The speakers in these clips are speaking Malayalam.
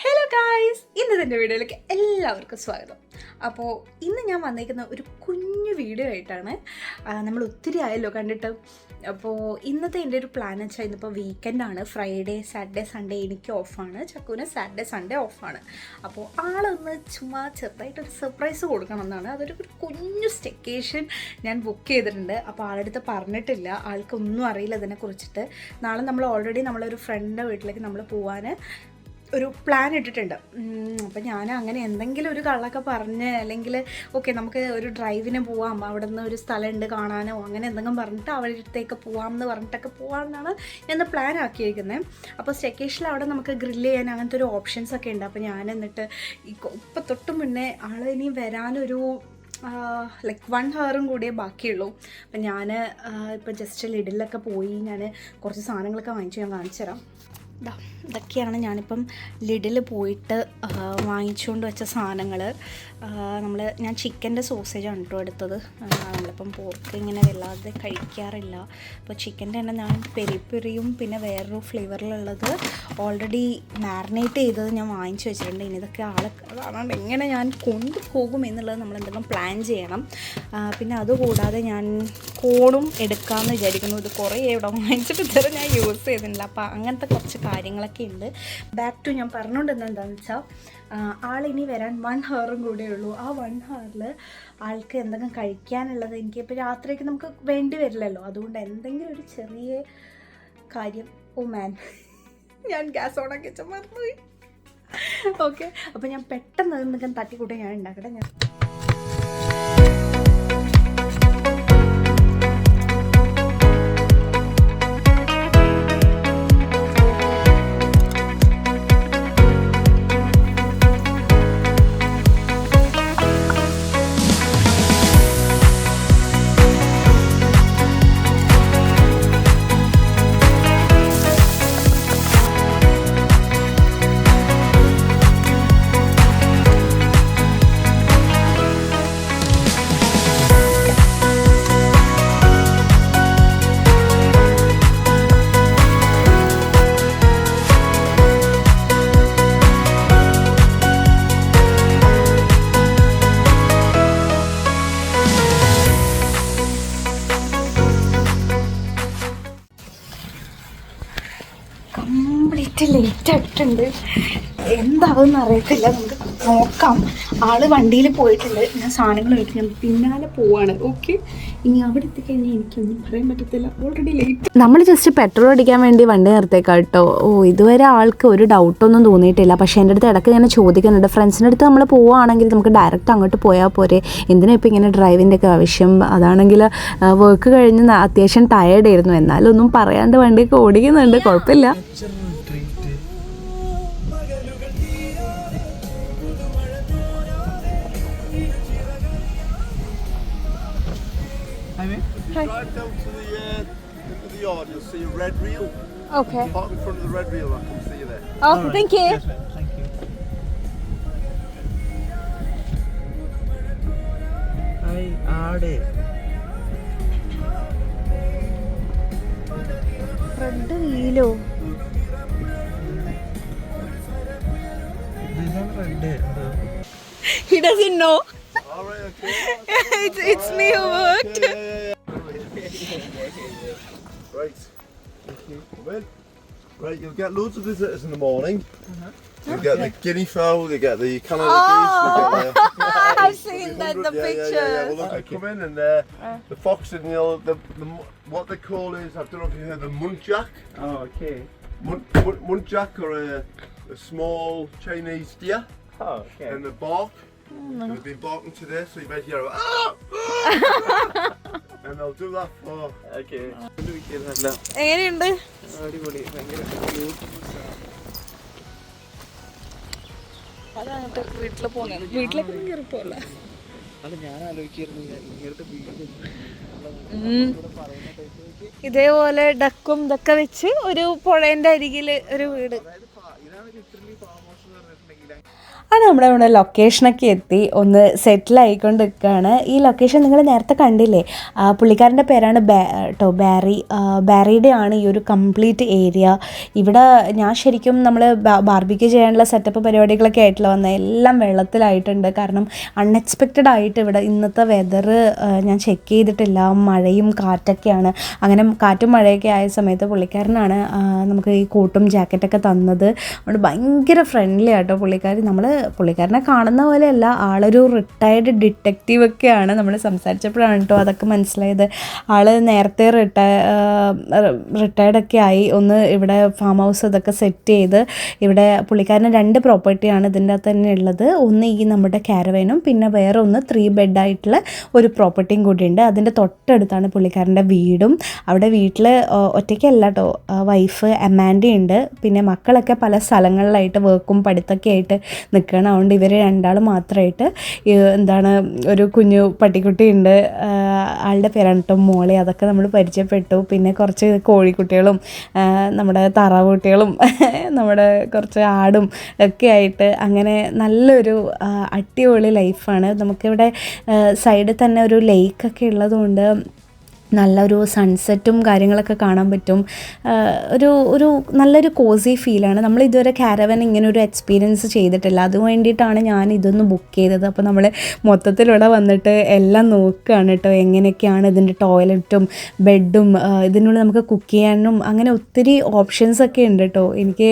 ഹലോ ഗായ്സ്, ഇന്നത്തെ വീഡിയോയിലേക്ക് എല്ലാവർക്കും സ്വാഗതം. അപ്പോൾ ഇന്ന് ഞാൻ വന്നിരിക്കുന്ന ഒരു കുഞ്ഞു വീഡിയോ ആയിട്ടാണ്. നമ്മൾ ഒത്തിരി ആയല്ലോ കണ്ടിട്ട്. അപ്പോൾ ഇന്നത്തെ എൻ്റെ ഒരു പ്ലാൻ വെച്ചാൽ ഇന്നിപ്പോൾ വീക്കെൻഡാണ്. ഫ്രൈഡേ, സാറ്റർഡേ, സൺഡേ എനിക്ക് ഓഫാണ്. ചക്കുവിന് സാറ്റർഡേ, സൺഡേ ഓഫാണ്. അപ്പോൾ ആളൊന്ന് ചുമ്മാ ചെറുതായിട്ടൊരു സർപ്രൈസ് കൊടുക്കണം എന്നാണ്. അതൊരു കുഞ്ഞു സ്റ്റെക്കേഷൻ ഞാൻ ബുക്ക് ചെയ്തിട്ടുണ്ട്. അപ്പോൾ ആളടുത്ത് പറഞ്ഞിട്ടില്ല, ആൾക്കൊന്നും അറിയില്ല ഇതിനെക്കുറിച്ചിട്ട്. നാളെ നമ്മൾ ഓൾറെഡി നമ്മളൊരു ഫ്രണ്ടിൻ്റെ വീട്ടിലേക്ക് നമ്മൾ പോകാൻ ഒരു പ്ലാൻ ഇട്ടിട്ടുണ്ട്. അപ്പം ഞാൻ അങ്ങനെ എന്തെങ്കിലും ഒരു കള്ളൊക്കെ പറഞ്ഞ്, അല്ലെങ്കിൽ ഓക്കെ നമുക്ക് ഒരു ഡ്രൈവിന് പോവാം, അവിടെ നിന്ന് ഒരു സ്ഥലമുണ്ട് കാണാനോ, അങ്ങനെ എന്തെങ്കിലും പറഞ്ഞിട്ട് അവരുടെ അടുത്തേക്ക് പോവാം എന്ന് പറഞ്ഞിട്ടൊക്കെ പോകാമെന്നാണ് ഞാൻ പ്ലാൻ ആക്കിയിരിക്കുന്നത്. അപ്പോൾ സ്റ്റെക്കേഷനിൽ അവിടെ നമുക്ക് ഗ്രില്ല് ചെയ്യാൻ അങ്ങനത്തെ ഒരു ഓപ്ഷൻസൊക്കെ ഉണ്ട്. അപ്പോൾ ഞാൻ എന്നിട്ട് ഇപ്പം തൊട്ട് മുന്നേ ആൾ ഇനി വരാനൊരു ലൈക്ക് 1 ഹവറും കൂടിയേ ബാക്കിയുള്ളൂ. അപ്പം ഞാൻ ഇപ്പോൾ ജസ്റ്റ് ലിഡിലൊക്കെ പോയി ഞാൻ കുറച്ച് സാധനങ്ങളൊക്കെ വാങ്ങിച്ചു, ഞാൻ കാണിച്ചു തരാം. ഇതൊക്കെയാണ് ഞാനിപ്പം ലിഡിൽ പോയിട്ട് വാങ്ങിച്ചുകൊണ്ട് വെച്ച സാധനങ്ങൾ. ഞാൻ ചിക്കൻ്റെ സോസേജാണ് കേട്ടോ എടുത്തത്. നമ്മളിപ്പം പോർക്ക് ഇങ്ങനെ വല്ലാതെ കഴിക്കാറില്ല. അപ്പോൾ ചിക്കൻ്റെ തന്നെ ഞാൻ പെരിയും പിന്നെ വേറൊരു ഫ്ലേവറിലുള്ളത് ഓൾറെഡി മാരിനേറ്റ് ചെയ്തത് ഞാൻ വാങ്ങിച്ചു വെച്ചിട്ടുണ്ട്. ഇനി ഇതൊക്കെ കാണാണ്ട് എങ്ങനെ ഞാൻ കൊണ്ടുപോകും എന്നുള്ളത് നമ്മൾ എന്തെങ്കിലും പ്ലാൻ ചെയ്യണം. പിന്നെ അതുകൂടാതെ ഞാൻ കോണും എടുക്കാമെന്ന് വിചാരിക്കുന്നു. ഇത് കുറേ ഇവിടെ വാങ്ങിച്ചിട്ട് ഇതുവരെ ഞാൻ യൂസ് ചെയ്തിട്ടില്ല. അപ്പോൾ അങ്ങനത്തെ കുറച്ച് കാര്യങ്ങളൊക്കെ ഉണ്ട്. ബാക്ക് ടു ഞാൻ പറഞ്ഞുകൊണ്ടിരുന്നത് എന്താണെന്ന് വെച്ചാൽ, ആളിനി വരാൻ 1 ഹവറും കൂടെ ഉള്ളൂ. ആ 1 ഹവറിൽ ആൾക്ക് എന്തെങ്കിലും കഴിക്കാനുള്ളത് എനിക്കിപ്പോൾ രാത്രിക്ക് നമുക്ക് വേണ്ടി വരില്ലല്ലോ. അതുകൊണ്ട് എന്തെങ്കിലും ഒരു ചെറിയ കാര്യം. ഓ മാൻ, ഞാൻ ഗ്യാസ് ഓണാക്കി വെച്ചാൽ മറന്നുപോയി. ഓക്കെ, അപ്പോൾ ഞാൻ പെട്ടെന്ന് എന്തെങ്കിലും തട്ടിക്കൂട്ടി ഞാൻ ഉണ്ടാക്കട്ടെ. ഞാൻ കംപ്ലീറ്റ് ലേറ്റ് ആയിട്ടുണ്ട്. എന്താവുമെന്ന് അറിയത്തില്ല, നമുക്ക് നോക്കാം. ആള് വണ്ടിയിൽ പോയിട്ടുണ്ട്. ഞാൻ സാധനങ്ങളുമായിട്ട് ഞാൻ പിന്നാലെ പോവാണ്. ഓക്കെ, ഇനി അവിടെ എത്തിക്കഴിഞ്ഞാൽ എനിക്കൊന്നും പറയാൻ പറ്റത്തില്ല. Already late. നമ്മൾ ജസ്റ്റ് പെട്രോൾ അടിക്കാൻ വേണ്ടി വണ്ടി നിർത്തേക്കാം കേട്ടോ. ഇതുവരെ ആൾക്ക് ഒരു ഡൗട്ടൊന്നും തോന്നിയിട്ടില്ല. പക്ഷേ എൻ്റെ അടുത്ത് ഇടയ്ക്ക് ഇങ്ങനെ ചോദിക്കുന്നുണ്ട്, ഫ്രണ്ട്സിൻ്റെ അടുത്ത് നമ്മൾ പോവുകയാണെങ്കിൽ നമുക്ക് ഡയറക്റ്റ് അങ്ങോട്ട് പോയാൽ പോരെ, എന്തിനാ ഇപ്പോൾ ഇങ്ങനെ ഡ്രൈവിൻ്റെ ഒക്കെ ആവശ്യം. അതാണെങ്കിൽ വർക്ക് കഴിഞ്ഞ് അത്യാവശ്യം ടയേർഡായിരുന്നു, എന്നാലും ഒന്നും പറയാണ്ട് വണ്ടിയൊക്കെ ഓടിക്കുന്നുണ്ട്, കുഴപ്പമില്ല. Hi. Drive down to the yard, you'll see a red reel. Okay. Park in front of the red reel, I'll come see you there. Oh, right. Thank you. Yes, thank you. Hi, Ade. Red വീലോ? This one red. He doesn't know. All right, okay. It's me who worked. Right. Come in. Right, you'll get loads of visitors in the morning. You get the guinea fowl, you get the Canada geese, you get I've seen that in the picture. Well, look, they come in and the fox and the what they call is, I don't know if you heard, the muntjac. Oh, okay. Muntjac or a small Chinese deer. Oh, okay. And the bark. They've been barking today, so you might hear and they'll do that for. Okay. എങ്ങനെയുണ്ട്? അടിപൊളി, ഭയങ്കര അതാണ് വീട്ടിൽ പോകുന്നത്. വീട്ടിലേക്ക് കയറി പോലെ. അല്ല, ഞാൻ ആലോചിക്കായിരുന്നു ഇങ്ങനത്തെ വീട് ഇതേപോലെ ഡക്കും ഇതൊക്കെ വെച്ച് ഒരു പുഴേന്റെ അരികിൽ ഒരു വീട്. ഇതാണ് ലിറ്ററലി ഫാം അത് നമ്മുടെ ലൊക്കേഷനൊക്കെ എത്തി ഒന്ന് സെറ്റിലായിക്കൊണ്ട് നിൽക്കുകയാണ്. ഈ ലൊക്കേഷൻ നിങ്ങൾ നേരത്തെ കണ്ടില്ലേ, പുള്ളിക്കാരൻ്റെ പേരാണ് ബാരി. ബാരിയുടെ ആണ് ഈ ഒരു കംപ്ലീറ്റ് ഏരിയ. ഇവിടെ ഞാൻ ശരിക്കും നമ്മൾ ബാർബിക്യൂ ചെയ്യാനുള്ള സെറ്റപ്പ് പരിപാടികളൊക്കെ ആയിട്ടില്ല വന്നത്, എല്ലാം വെള്ളത്തിലായിട്ടുണ്ട്. കാരണം അൺഎക്സ്പെക്റ്റഡ് ആയിട്ട് ഇവിടെ ഇന്നത്തെ വെതർ ഞാൻ ചെക്ക് ചെയ്തിട്ടില്ല, മഴയും കാറ്റൊക്കെയാണ്. അങ്ങനെ കാറ്റും മഴയൊക്കെ ആയ സമയത്ത് പുള്ളിക്കാരനാണ് നമുക്ക് ഈ കോട്ടും ജാക്കറ്റൊക്കെ തന്നത്. അതുകൊണ്ട് ഭയങ്കര ഫ്രണ്ട്ലി ആട്ടോ പുള്ളിക്കാരനെ കാണുന്ന പോലെയല്ല, ആളൊരു റിട്ടയർഡ് ഡിറ്റക്റ്റീവ് ഒക്കെയാണ്. നമ്മൾ സംസാരിച്ചപ്പോഴാണ് കേട്ടോ അതൊക്കെ മനസ്സിലായത്. ആൾ നേരത്തെ റിട്ടയർഡൊക്കെ ആയി ഒന്ന് ഇവിടെ ഫാം ഹൗസ് ഇതൊക്കെ സെറ്റ് ചെയ്ത് ഇവിടെ പുള്ളിക്കാരന് 2 പ്രോപ്പർട്ടിയാണ് ഇതിൻ്റെ അകത്ത് തന്നെ ഉള്ളത്. ഒന്ന് ഈ നമ്മുടെ കാരവേനും പിന്നെ വേറെ ഒന്ന് 3 ബെഡായിട്ടുള്ള ഒരു പ്രോപ്പർട്ടിയും കൂടിയുണ്ട്. അതിൻ്റെ തൊട്ടടുത്താണ് പുള്ളിക്കാരൻ്റെ വീടും. അവിടെ വീട്ടിൽ ഒറ്റയ്ക്കല്ല കേട്ടോ, വൈഫ് അമാൻഡി ഉണ്ട്, പിന്നെ മക്കളൊക്കെ പല സ്ഥലങ്ങളിലായിട്ട് വർക്കും പഠിത്തമൊക്കെ ആയിട്ട് നിൽക്കണം. അതുകൊണ്ട് ഇവർ 2 മാത്രമായിട്ട് ഒരു കുഞ്ഞു പട്ടിക്കുട്ടി ഉണ്ട്, ആളുടെ പേരാണ് കേട്ടോ മോളി. അതൊക്കെ നമ്മൾ പരിചയപ്പെട്ടു. പിന്നെ കുറച്ച് കോഴിക്കുട്ടികളും നമ്മുടെ താറാവ് കുട്ടികളും നമ്മുടെ കുറച്ച് ആടും ഒക്കെ ആയിട്ട് അങ്ങനെ നല്ലൊരു അടിപൊളി ലൈഫാണ്. നമുക്കിവിടെ സൈഡിൽ തന്നെ ഒരു ലേക്കൊക്കെ ഉള്ളതുകൊണ്ട് നല്ലൊരു സൺസെറ്റും കാര്യങ്ങളൊക്കെ കാണാൻ പറ്റും. ഒരു നല്ലൊരു കോസി ഫീലാണ്. നമ്മൾ ഇതുവരെ കാരവൻ ഇങ്ങനെ ഒരു എക്സ്പീരിയൻസ് ചെയ്തിട്ടില്ല, അതുകൊണ്ട് വേണ്ടിയിട്ടാണ് ഞാൻ ഇതൊന്ന് ബുക്ക് ചെയ്തത്. അപ്പോൾ നമ്മൾ മൊത്തത്തിലൂടെ വന്നിട്ട് എല്ലാം നോക്കുകയാണ് കേട്ടോ, എങ്ങനെയൊക്കെയാണ് ഇതിൻ്റെ ടോയ്ലറ്റും ബെഡും, ഇതിനുള്ളിൽ നമുക്ക് കുക്ക് ചെയ്യാനും അങ്ങനെ ഒത്തിരി ഓപ്ഷൻസ് ഒക്കെ ഉണ്ട് കേട്ടോ. എനിക്ക്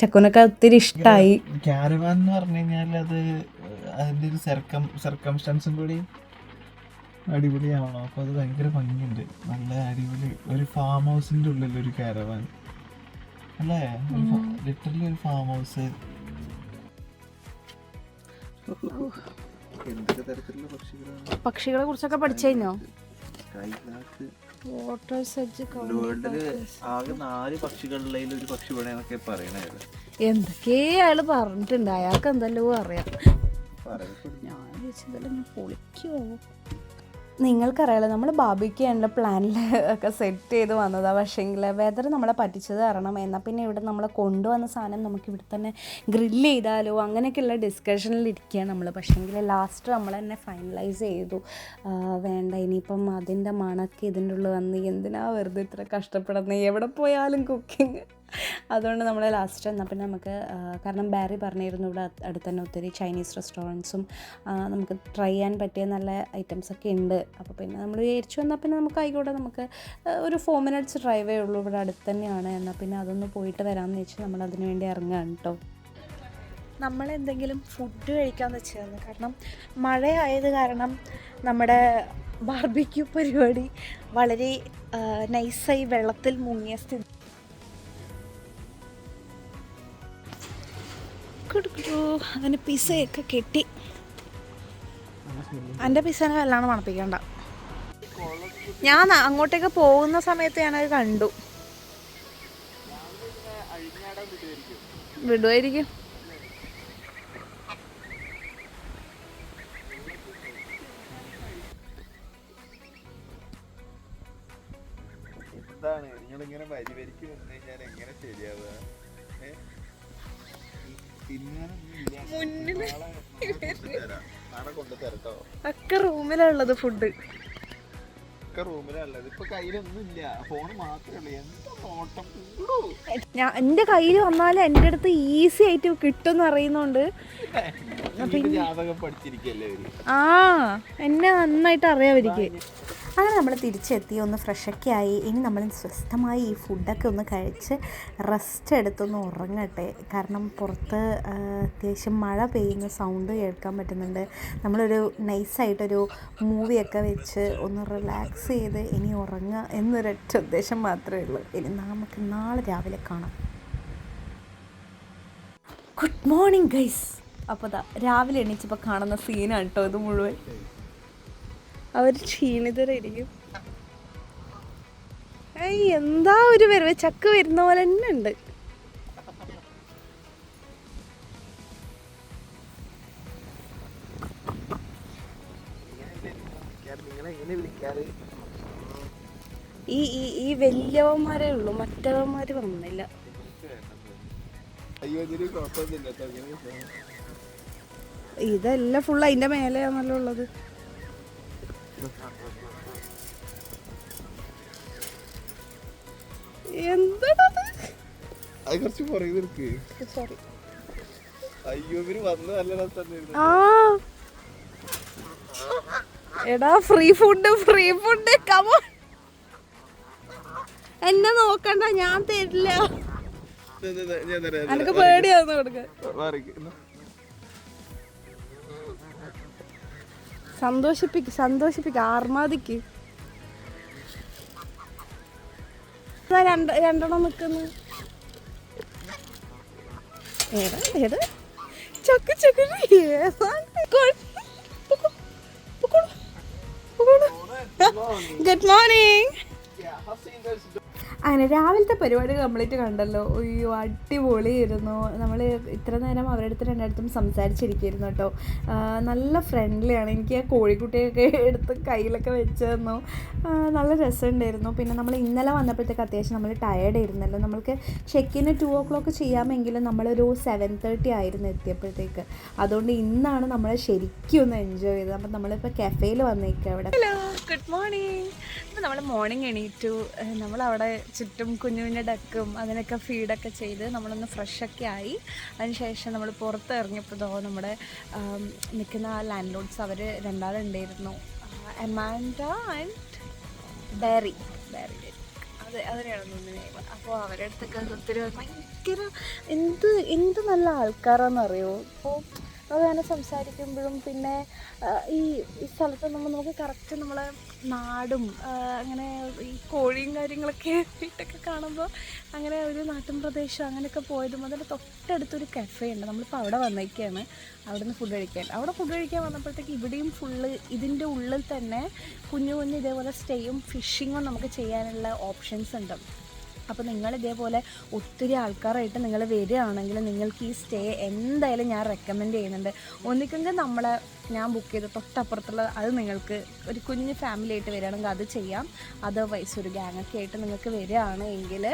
ചക്കുനൊക്കെ ഒത്തിരി ഇഷ്ടമായി. കാരവാൻ എന്ന് പറഞ്ഞു കഴിഞ്ഞാൽ അത് അതിൻ്റെ ഒരു സർക്കംസ്റ്റൻസും കൂടി അടിപൊളിയാവണം. അപ്പോൾ അത് ഭയങ്കര ഭംഗിയുണ്ട്, നല്ല അടിപൊളി ഒരു ഫാം ഹൗസിൻ്റെ ഉള്ളിലൊരു കാരവാൻ അല്ലേ, ലിറ്ററലി ഒരു ഫാം ഹൗസ്. എന്തൊക്കെ തരത്തിലുള്ള പക്ഷികളെ കുറിച്ചൊക്കെ പഠിച്ചു കഴിഞ്ഞോ? വേൾഡില് ആകെ 4 പക്ഷികളിൽ ഒരു പക്ഷി വേണമെന്നൊക്കെ പറയണത്. എന്തൊക്കെയാ അയാൾ പറഞ്ഞിട്ടുണ്ട്, അയാൾക്ക് എന്തെല്ലോ അറിയാം. ഞാൻ ചോദിച്ചതെല്ലാം പൊളിക്കുമോ? നിങ്ങൾക്കറിയാലോ നമ്മൾ ബാർബിക്യൂ ചെയ്യാനുള്ള പ്ലാനിൽ ഒക്കെ സെറ്റ് ചെയ്ത് വന്നതാണ്. പക്ഷേങ്കിൽ വെതർ നമ്മളെ പറ്റിച്ചത് കാരണം എന്നാൽ പിന്നെ ഇവിടെ നമ്മളെ കൊണ്ടുവന്ന സാധനം നമുക്ക് ഇവിടെ തന്നെ ഗ്രില്ല് ചെയ്താലോ അങ്ങനെയൊക്കെയുള്ള ഡിസ്കഷനിൽ ഇരിക്കുകയാണ് നമ്മൾ. പക്ഷേങ്കിൽ ലാസ്റ്റ് നമ്മൾ തന്നെ ഫൈനലൈസ് ചെയ്തു, വേണ്ട ഇനിയിപ്പം അതിൻ്റെ മണക്ക് ഇതിൻ്റെ ഉള്ളിൽ വന്ന് എന്തിനാ വെറുതെ ഇത്ര കഷ്ടപ്പെടുന്നത്, എവിടെ പോയാലും കുക്കിങ്. അതുകൊണ്ട് നമ്മൾ ലാസ്റ്റ് എന്നാൽ പിന്നെ നമുക്ക്, കാരണം ബാരി പറഞ്ഞിരുന്നു ഇവിടെ അടുത്ത് തന്നെ ഒത്തിരി ചൈനീസ് റെസ്റ്റോറൻറ്റ്സും നമുക്ക് ട്രൈ ചെയ്യാൻ പറ്റിയ നല്ല ഐറ്റംസൊക്കെ ഉണ്ട്. അപ്പോൾ പിന്നെ നമ്മൾ വിചാരിച്ചു എന്നാൽ പിന്നെ നമുക്ക് ആയിക്കോട്ടെ, നമുക്ക് ഒരു 4 മിനിറ്റ്സ് ഡ്രൈവേ ഉള്ളൂ, ഇവിടെ അടുത്ത് തന്നെയാണ്, എന്നാൽ പിന്നെ അതൊന്ന് പോയിട്ട് വരാമെന്ന് വെച്ച് നമ്മൾ അതിന് വേണ്ടി ഇറങ്ങുകയാണ് കേട്ടോ. നമ്മളെന്തെങ്കിലും ഫുഡ് കഴിക്കാമെന്ന് വെച്ചായിരുന്നു, കാരണം മഴയായത് കാരണം നമ്മുടെ ബാർബിക്യൂ പരിപാടി വളരെ നൈസായി വെള്ളത്തിൽ മുങ്ങിയ സ്ഥിതി. അങ്ങനെ പിസയൊക്കെ കെട്ടി, എൻ്റെ പിസനെ വല്ലാണ്ട് മണപ്പിക്കണ്ട. ഞാൻ അങ്ങോട്ടേക്ക് പോകുന്ന സമയത്ത് ഞാനത് കണ്ടു. വിടുമായിരിക്കും. എന്താണ് നിങ്ങളിങ്ങനെ വരിവരിക്ക് വന്നു കഴിഞ്ഞാൽ എങ്ങനെ ശരിയാവുക? ഒക്കെ റൂമിലുള്ളത് ഫുഡ്, ഒക്കെ റൂമിലുള്ളത്. ഇപ്പൊ കയ്യിലൊന്നും ഇല്ല, ഫോൺ മാത്രമേ ഉള്ളൂ. എന്താ നോട്ടം, ഞാൻ എൻ്റെ കയ്യിൽ വന്നാലും എൻ്റെ അടുത്ത് ഈസി ആയിട്ട് കിട്ടുമെന്ന് അറിയുന്നോണ്ട് ജാതകം പഠിച്ചിരിക്കല്ലേ. എന്നെ നന്നായിട്ട് അറിയാം അവർക്ക്. അങ്ങനെ നമ്മൾ തിരിച്ചെത്തി, ഒന്ന് ഫ്രഷൊക്കെ ആയി. ഇനി നമ്മൾ സ്വസ്ഥമായി ഈ ഫുഡൊക്കെ ഒന്ന് കഴിച്ച് റെസ്റ്റ് എടുത്തൊന്ന് ഉറങ്ങട്ടെ. കാരണം പുറത്ത് അത്യാവശ്യം മഴ പെയ്യുന്ന സൗണ്ട് കേൾക്കാൻ പറ്റുന്നുണ്ട്. നമ്മളൊരു നൈസായിട്ടൊരു മൂവിയൊക്കെ വെച്ച് ഒന്ന് റിലാക്സ് ചെയ്ത് ഇനി ഉറങ്ങുക എന്നൊരൊറ്റ ഉദ്ദേശം മാത്രമേ ഉള്ളൂ. ഇനി നമുക്ക് നാളെ രാവിലെ കാണാം. Good morning guys. അപ്പോൾ രാവിലെ എണീച്ചപ്പോൾ കാണുന്ന സീനാണ് കേട്ടോ ഇത് മുഴുവൻ. അവർ ക്ഷീണിതരായിരിക്കും. എന്താ ഒരു വരവ്, ചക്ക വരുന്ന പോലെ തന്നെ ഉണ്ട്. ഈ വലിയവന്മാരേ ഉള്ളൂ, മറ്റവന്മാര് വന്നില്ല. ഇതെല്ലാം ഫുള്ള് അതിന്റെ മേലെയാണല്ലോ ഉള്ളത്. എന്താണത്? സോറി. ആ എടാ ഫ്രീ ഫുഡ് കമോൺ. എന്നെ നോക്കണ്ട, ഞാൻ തരില്ല. എനിക്ക് പേടിയാവുന്ന കൊടുക്കാൻ. സന്തോഷിപ്പിക്ക് ആർമാദിക്ക്. രണ്ടെണ്ണം നിക്കുന്നു. Good morning. അങ്ങനെ രാവിലത്തെ പരിപാടി കംപ്ലീറ്റ് കണ്ടല്ലോ. അയ്യോ അടിപൊളിയായിരുന്നു. നമ്മൾ ഇത്ര നേരം അവരുടെ അടുത്ത് രണ്ടിടത്തും സംസാരിച്ചിരിക്കുന്നു കേട്ടോ. നല്ല ഫ്രണ്ട്ലിയാണ്. എനിക്ക് ആ കോഴിക്കുട്ടിയൊക്കെ എടുത്ത് കയ്യിലൊക്കെ വെച്ച് തന്നു. നല്ല രസമുണ്ടായിരുന്നു. പിന്നെ നമ്മൾ ഇന്നലെ വന്നപ്പോഴത്തേക്ക് അത്യാവശ്യം നമ്മൾ ടയേർഡ് ആയിരുന്നല്ലോ. നമ്മൾക്ക് ചെക്കിന് 2 o'clock ചെയ്യാമെങ്കിലും നമ്മളൊരു 7:30 ആയിരുന്നു എത്തിയപ്പോഴത്തേക്ക്. അതുകൊണ്ട് ഇന്നാണ് നമ്മൾ ശരിക്കും ഒന്ന് എൻജോയ് ചെയ്തത്. അപ്പം നമ്മളിപ്പോൾ കഫേയിൽ വന്നേക്കുക അവിടെ. Hello, good morning. അപ്പോൾ നമ്മൾ മോർണിംഗ് എണീറ്റു. നമ്മളവിടെ ചുറ്റും കുഞ്ഞു കുഞ്ഞു ഡക്കും അതിനൊക്കെ ഫീഡൊക്കെ ചെയ്ത് നമ്മളൊന്ന് ഫ്രഷൊക്കെ ആയി. അതിനുശേഷം നമ്മൾ പുറത്ത് ഇറങ്ങിയപ്പോൾ നമ്മുടെ നിൽക്കുന്ന ലാൻഡ് ലോഡ്സ് അവർ രണ്ടാളുണ്ടായിരുന്നു, അമാൻഡ ആൻഡ് ഡയറി അതിനെയാണ് നെയ്മ്. അപ്പോൾ അവരുടെ അടുത്തൊക്കെ ഒത്തിരി ഭയങ്കര എന്ത് നല്ല ആൾക്കാരാണെന്നറിയോ. അപ്പോൾ അതങ്ങനെ സംസാരിക്കുമ്പോഴും പിന്നെ ഈ സ്ഥലത്ത് നമുക്ക് കറക്റ്റ് നമ്മളെ നാടും അങ്ങനെ ഈ കോഴിയും കാര്യങ്ങളൊക്കെ വീട്ടൊക്കെ കാണുമ്പോൾ അങ്ങനെ ഒരു നാട്ടിൻ പ്രദേശം അങ്ങനെയൊക്കെ പോയതും അതിൻ്റെ തൊട്ടടുത്തൊരു കഫേ ഉണ്ട്. നമ്മളിപ്പോൾ അവിടെ വന്നേക്കാണ്. അവിടെ നിന്ന് ഫുഡ് കഴിക്കാൻ വന്നപ്പോഴത്തേക്ക് ഇവിടെയും ഫുള്ള് ഇതിൻ്റെ ഉള്ളിൽ തന്നെ കുഞ്ഞു ഇതേപോലെ സ്റ്റേയും ഫിഷിങ്ങും നമുക്ക് ചെയ്യാനുള്ള ഓപ്ഷൻസ് ഉണ്ട്. അപ്പോൾ നിങ്ങൾ ഇതേപോലെ ഒത്തിരി ആൾക്കാരായിട്ട് നിങ്ങൾ വരികയാണെങ്കിൽ നിങ്ങൾക്ക് ഈ സ്റ്റേ എന്തായാലും ഞാൻ റെക്കമെൻഡ് ചെയ്യുന്നുണ്ട്. ഒന്നിക്കെങ്കിൽ ഞാൻ ബുക്ക് ചെയ്ത തൊട്ടപ്പുറത്തുള്ള അത് നിങ്ങൾക്ക് ഒരു കുഞ്ഞ് ഫാമിലി ആയിട്ട് വരികയാണെങ്കിൽ അത് ചെയ്യാം. അതർവൈസ് ഒരു ഗ്യാങ്ങൊക്കെ ആയിട്ട് നിങ്ങൾക്ക് വരികയാണ് എങ്കിൽ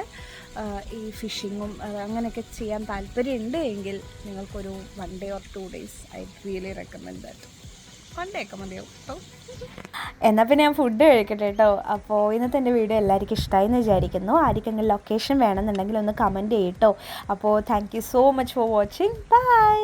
ഈ ഫിഷിങ്ങും അങ്ങനെയൊക്കെ ചെയ്യാൻ താല്പര്യമുണ്ട് എങ്കിൽ നിങ്ങൾക്കൊരു 1 day or 2 days I really recommend that. 1 day ഒക്കെ മതിയാവും കേട്ടോ. എന്നാൽ പിന്നെ ഞാൻ ഫുഡ് കഴിക്കട്ടെ കേട്ടോ. അപ്പോൾ ഇന്നത്തെ എൻ്റെ വീഡിയോ എല്ലാവർക്കും ഇഷ്ടമായി എന്ന് വിചാരിക്കുന്നു. ആർക്കെങ്കിലും ലൊക്കേഷൻ വേണമെന്നുണ്ടെങ്കിൽ ഒന്ന് കമൻറ്റ് ചെയ്യട്ടോ. അപ്പോൾ thank you so much for watching. By.